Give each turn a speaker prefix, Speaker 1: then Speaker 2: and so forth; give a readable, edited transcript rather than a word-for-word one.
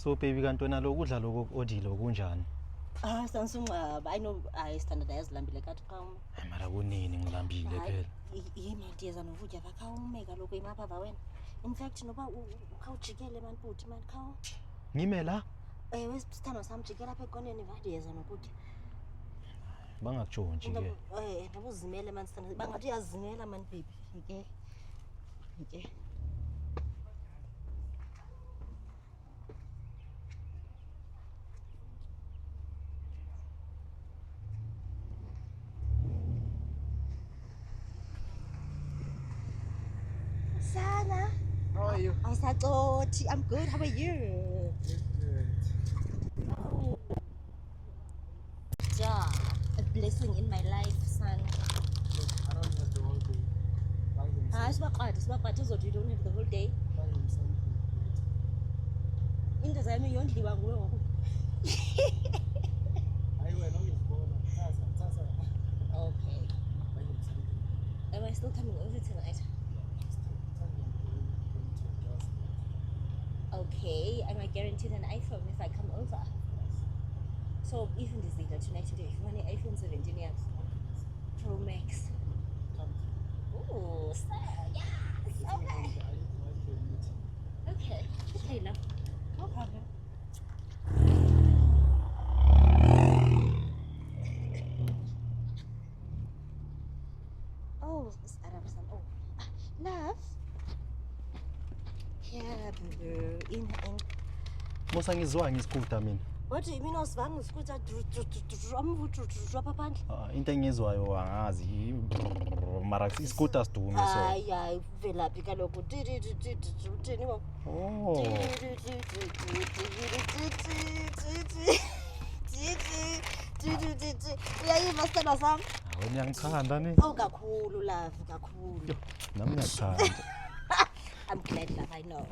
Speaker 1: So baby kanti wena lokudla lokho odilo kunjani?
Speaker 2: Sansungaba I know standardize lambile kathi cha uma.
Speaker 1: Hayi mara kunini ngilambile phela.
Speaker 2: Yini ndiyeza nokudya bakhawumeka lokho imapha wena. In fact noba ukhawujikele man bhuti man khawu.
Speaker 1: Ngime la?
Speaker 2: Wesithando sami jikela apha ekoneni vadiyeza nokudya.
Speaker 1: Bangakutshontshi ke.
Speaker 2: Nabuzimele man sithando bangathi yazimela man baby. Yike. Sana.
Speaker 3: How are you?
Speaker 2: Awusaxothi. I'm good. How are you?
Speaker 3: Good.
Speaker 2: Oh. Ja, a blessing in my life, son.
Speaker 3: I don't have the whole day. Buy him
Speaker 2: Sibaqathi uzodwa you don't have the whole day.
Speaker 3: buy him something great.
Speaker 2: Into zami yondliwa nguwe ngoku.
Speaker 3: Hayi wena ungizibona. Sasa.
Speaker 2: Okay.
Speaker 3: Buy him something.
Speaker 2: Am I still coming over tonight? Okay. Am I guaranteed an iPhone if I come over? So even this data tonight today, if you want an iPhone 17 years Pro Max. Oh, sir, yes. Okay. Okay, love. No problem. Oh, it's Arab son. Oh, love. Yeah, boo. In.
Speaker 1: Musa ngizwa ngisikuta mina.
Speaker 2: What do you mean usivanga usikuta drop phandle?
Speaker 1: Into engizwayo angazi mara isikuta sidume so.
Speaker 2: Hayi velaphi kaloku uthini wo?
Speaker 1: Oh.
Speaker 2: Uyayiva sithando sami?
Speaker 1: Hayi ngiyangithanda ne.
Speaker 2: Oh kakhulu love kakhulu.
Speaker 1: Nami ngiyakuthanda.
Speaker 2: I'm glad love I know.